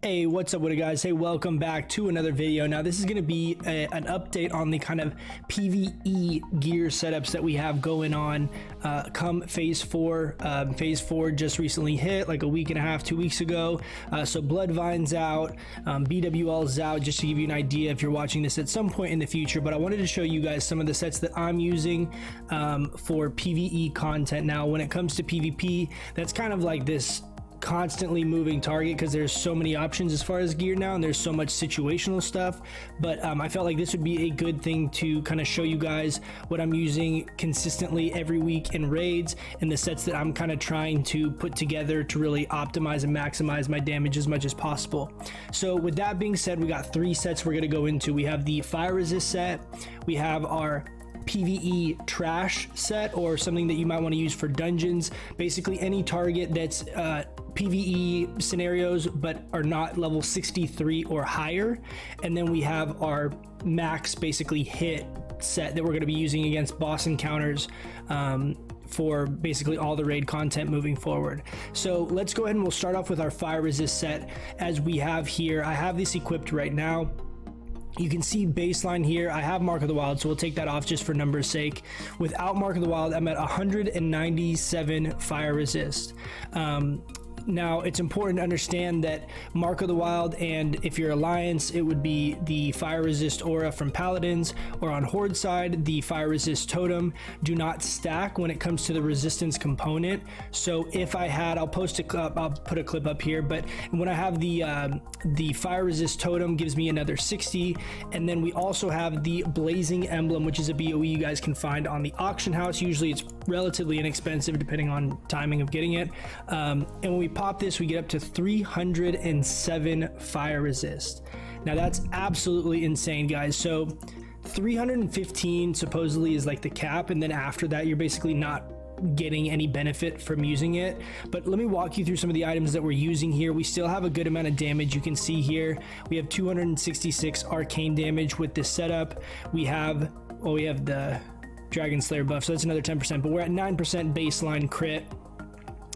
Hey, what's up with it, guys? Hey, welcome back to another video. Now this is going to be an update on the kind of PVE gear setups that we have going on come phase 4. Phase 4 just recently hit like a week and a half, 2 weeks ago. So Bloodvine's out, BWL's out, just to give you an idea if you're watching this at some point in the future. But I wanted to show you guys some of the sets that I'm using for PVE content. Now when it comes to PvP, that's kind of like this constantly moving target because there's so many options as far as gear now, and there's so much situational stuff. But I felt like this would be a good thing to kind of show you guys what I'm using consistently every week in raids and the sets that I'm kind of trying to put together to really optimize and maximize my damage as much as possible. So with that being said, we got 3 sets we're going to go into. We have the fire resist set, we have our PVE trash set, or something that you might want to use for dungeons, basically any target that's PVE scenarios but are not level 63 or higher. And then we have our max basically hit set that we're going to be using against boss encounters for basically all the raid content moving forward. So let's go ahead and we'll start off with our fire resist set as we have here. I have this equipped right now. You can see baseline here. I have Mark of the Wild, so we'll take that off just for numbers sake. Without Mark of the Wild, I'm at 197 fire resist. Now, it's important to understand that Mark of the Wild, and if you're Alliance, it would be the fire resist aura from Paladins, or on Horde side, the fire resist totem do not stack when it comes to the resistance component. So if I had, I'll put a clip up here, but when I have the fire resist totem gives me another 60, and then we also have the blazing emblem, which is a BOE you guys can find on the auction house. Usually it's relatively inexpensive depending on timing of getting it, and when we pop this, we get up to 307 fire resist. Now that's absolutely insane, guys. So 315 supposedly is like the cap, and then after that you're basically not getting any benefit from using it. But let me walk you through some of the items that we're using here. We still have a good amount of damage. You can see here we have 266 arcane damage with this setup. We have the Dragon Slayer buff, so that's another 10%, but we're at 9% baseline crit.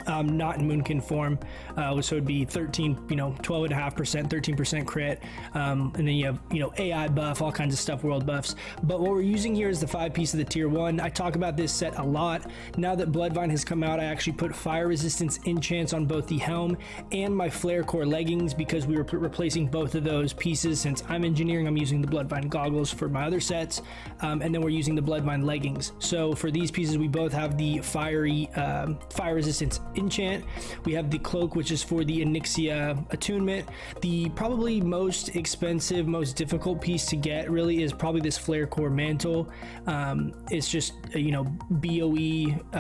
Not in Moonkin form, so it'd be 12.5%, 13% crit, and then you have AI buff, all kinds of stuff, world buffs. But what we're using here is the 5-piece of the tier 1. I talk about this set a lot. Now that Bloodvine has come out, I actually put fire resistance enchants on both the helm and my flare core leggings, because we were replacing both of those pieces. Since I'm engineering, I'm using the Bloodvine goggles for my other sets, and then we're using the Bloodvine leggings. So for these pieces, we both have the fire resistance enchant. We have the cloak, which is for the Onyxia attunement. The probably most expensive, most difficult piece to get really is probably this flare core mantle. It's just BOE.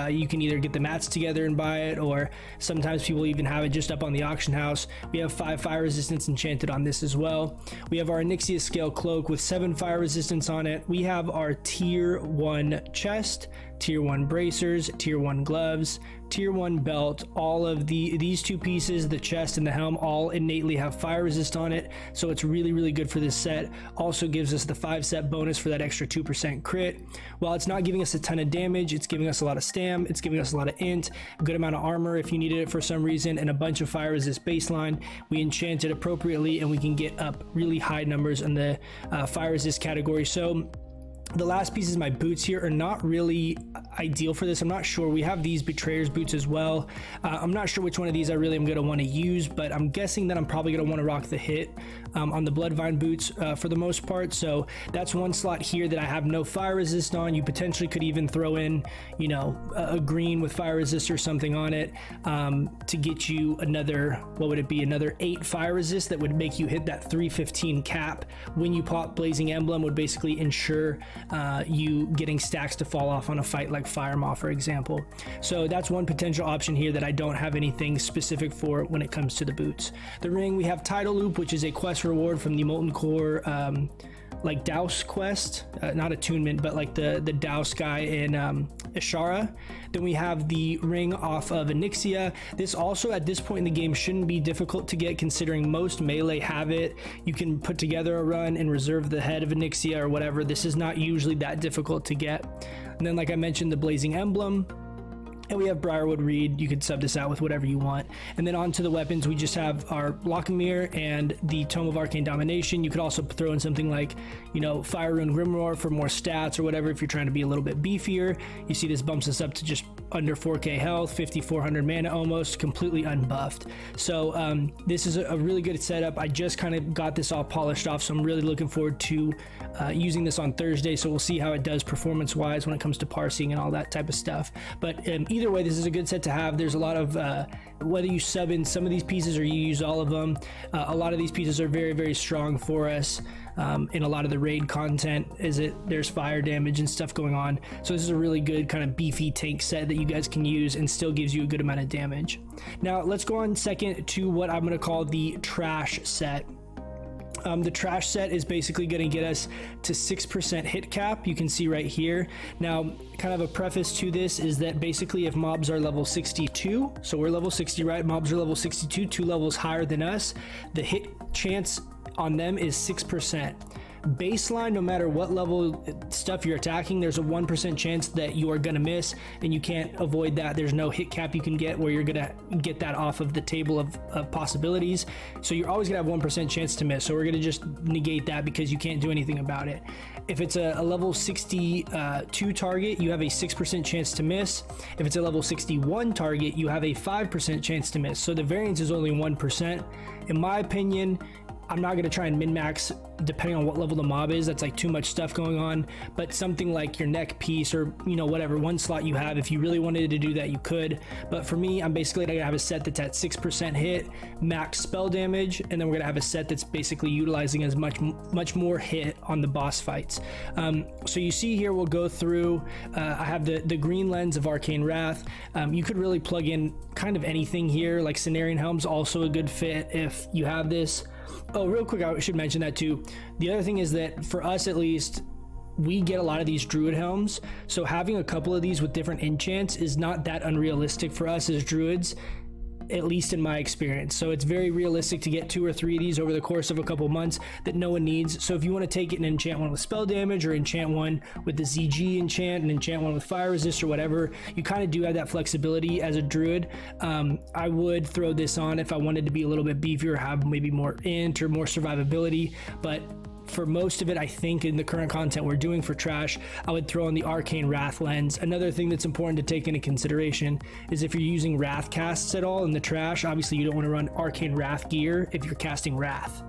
You can either get the mats together and buy it, or sometimes people even have it just up on the auction house. We have 5 fire resistance enchanted on this as well. We have our Onyxia scale cloak with 7 fire resistance on it. We have our tier 1 chest, tier 1 bracers, tier 1 gloves, tier 1 belt. All of these 2 pieces, the chest and the helm, all innately have fire resist on it, so it's really good for this set. Also gives us the 5 set bonus for that extra 2% crit. While it's not giving us a ton of damage, it's giving us a lot of stam, it's giving us a lot of int, a good amount of armor if you needed it for some reason, and a bunch of fire resist baseline. We enchant it appropriately, and we can get up really high numbers in the fire resist category. So the last pieces, my boots here, are not really ideal for this. I'm not sure. We have these Betrayer's boots as well. I'm not sure which one of these I really am going to want to use, but I'm guessing that I'm probably going to want to rock the hit on the Bloodvine boots for the most part. So that's one slot here that I have no fire resist on. You potentially could even throw in, a green with fire resist or something on it to get you another, what would it be, another 8 fire resist that would make you hit that 315 cap when you pop Blazing Emblem. Would basically ensure you getting stacks to fall off on a fight like Fire Maw, for example. So that's one potential option here that I don't have anything specific for when it comes to the boots. The ring, we have Tidal Loop, which is a quest reward from the Molten Core like Douse quest, not attunement, but like the Douse guy in Ishara. Then we have the ring off of Onyxia. This also at this point in the game shouldn't be difficult to get, considering most melee have it. You can put together a run and reserve the head of Onyxia or whatever. This is not usually that difficult to get. And then, like I mentioned, the Blazing Emblem. And we have Briarwood Reed. You could sub this out with whatever you want. And then onto the weapons, we just have our Lochmere and the Tome of Arcane Domination. You could also throw in something like, you know, Fire Rune Grimoire for more stats or whatever if you're trying to be a little bit beefier. You see this bumps us up to just under 4k health, 5400 mana almost, completely unbuffed. So this is a really good setup. I just kind of got this all polished off, so I'm really looking forward to using this on Thursday. So we'll see how it does performance wise when it comes to parsing and all that type of stuff. But either way, this is a good set to have. There's a lot of whether you sub in some of these pieces or you use all of them, a lot of these pieces are very, very strong for us in a lot of the raid content. There's fire damage and stuff going on, so this is a really good kind of beefy tank set that you guys can use and still gives you a good amount of damage. Now let's go on second to what I'm going to call the trash set. The trash set is basically going to get us to 6% hit cap. You can see right here. Now, kind of a preface to this is that basically if mobs are level 62, so we're level 60, right? Mobs are level 62, 2 levels higher than us. The hit chance on them is 6%. Baseline, no matter what level stuff you're attacking, there's a 1% chance that you are going to miss, and you can't avoid that. There's no hit cap you can get where you're going to get that off of the table of possibilities. So you're always going to have 1% chance to miss. So we're going to just negate that because you can't do anything about it. If it's a level 62 target, you have a 6% chance to miss. If it's a level 61 target, you have a 5% chance to miss. So the variance is only 1%. In my opinion, I'm not going to try and min-max depending on what level the mob is. That's like too much stuff going on. But something like your neck piece or, you know, whatever, one slot you have, if you really wanted to do that, you could. But for me, I'm basically going to have a set that's at 6% hit, max spell damage, and then we're going to have a set that's basically utilizing as much more hit on the boss fights. So you see here, we'll go through, I have the green lens of Arcane Wrath. You could really plug in kind of anything here, like Cenarian Helm's also a good fit if you have this. Oh, real quick, I should mention that too. The other thing is that for us, at least, we get a lot of these Druid helms. So having a couple of these with different enchants is not that unrealistic for us as Druids, at least in my experience. So it's very realistic to get 2 or 3 of these over the course of a couple months that no one needs. So if you want to take it and enchant one with spell damage, or enchant one with the ZG enchant and enchant one with fire resist or whatever, you kind of do have that flexibility as a Druid. I would throw this on if I wanted to be a little bit beefier, have maybe more int or more survivability. But for most of it, I think in the current content we're doing for trash, I would throw in the Arcane Wrath lens. Another thing that's important to take into consideration is if you're using Wrath casts at all in the trash, obviously you don't want to run Arcane Wrath gear if you're casting Wrath,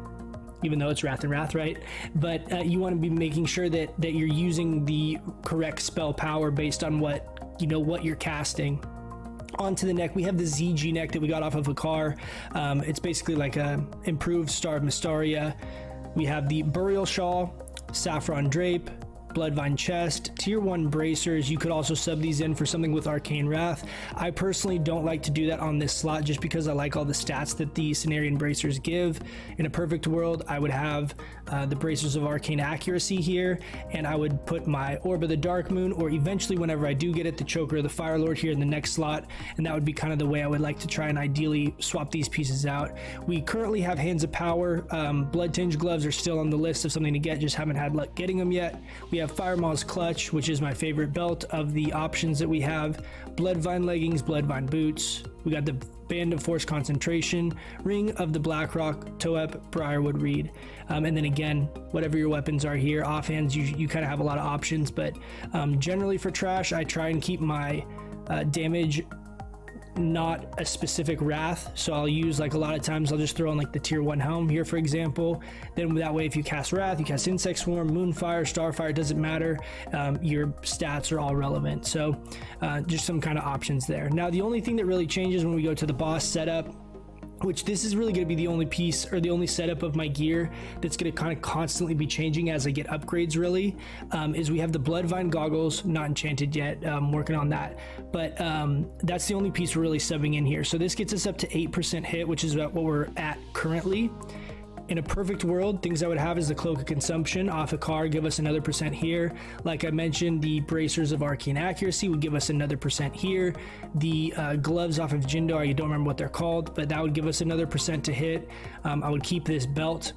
even though it's Wrath and Wrath, right? But you want to be making sure that you're using the correct spell power based on what you're casting. Onto the neck, we have the ZG neck that we got off of a car. It's basically like a improved Star of Mystaria. We have the Burial Shawl, Saffron Drape, Bloodvine Chest, Tier 1 Bracers. You could also sub these in for something with Arcane Wrath. I personally don't like to do that on this slot just because I like all the stats that the Cenarian Bracers give. In a perfect world, I would have the Bracers of Arcane Accuracy here, and I would put my Orb of the Dark Moon, or eventually whenever I do get it, the Choker of the Fire Lord here in the next slot, and that would be kind of the way I would like to try and ideally swap these pieces out. We currently have Hands of Power. Blood Tinge Gloves are still on the list of something to get, just haven't had luck getting them yet. We have Fire Maw's Clutch, which is my favorite belt of the options that we have. Bloodvine Leggings, Bloodvine Boots. We got the Band of Force Concentration, Ring of the Blackrock, Toep, Briarwood Reed. And then again, whatever your weapons are here, offhands, you kind of have a lot of options, but generally for trash, I try and keep my damage not a specific wrath. So I'll use, like, a lot of times I'll just throw in like the tier 1 helm here, for example. Then that way, if you cast wrath, you cast Insect Swarm, Moonfire, Starfire, it doesn't matter. Your stats are all relevant. So just some kind of options there. Now, the only thing that really changes when we go to the boss setup, which this is really going to be the only piece or the only setup of my gear that's going to kind of constantly be changing as I get upgrades, really, is we have the Bloodvine Goggles, not enchanted yet. I'm working on that, but that's the only piece we're really subbing in here. So this gets us up to 8% hit, which is about what we're at currently. In a perfect world, things I would have is the Cloak of Consumption off a car, give us another % here. Like I mentioned, the Bracers of Arcane Accuracy would give us another % here. The gloves off of Jindar, you don't remember what they're called, but that would give us another % to hit. I would keep this belt.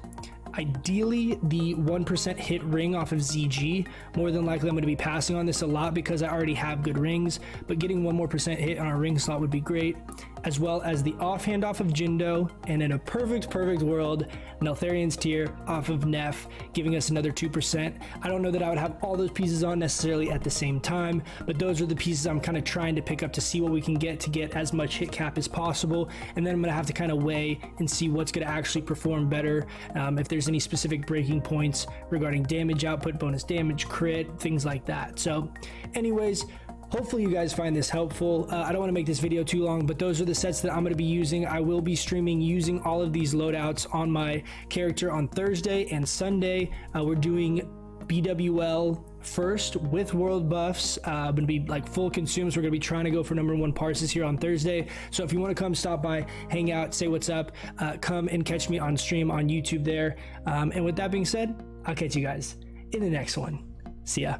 Ideally, the 1% hit ring off of ZG. More than likely, I'm going to be passing on this a lot because I already have good rings, but getting 1 more % hit on our ring slot would be great, as well as the offhand off of Jindo, and in a perfect world, Neltharian's Tear off of Neff, giving us another 2%. I don't know that I would have all those pieces on necessarily at the same time, but those are the pieces I'm kind of trying to pick up to see what we can get to get as much hit cap as possible, and then I'm going to have to kind of weigh and see what's going to actually perform better, if there's any specific breaking points regarding damage output, bonus damage, crit, things like that. So anyways, hopefully you guys find this helpful. I don't want to make this video too long, but those are the sets that I'm going to be using. I will be streaming using all of these loadouts on my character on Thursday and Sunday. We're doing BWL first with world buffs. I'm gonna be like full consumes. We're gonna be trying to go for #1 parses here on Thursday. So if you want to come stop by, hang out, say what's up, come and catch me on stream on YouTube there. And with that being said, I'll catch you guys in the next one. See ya.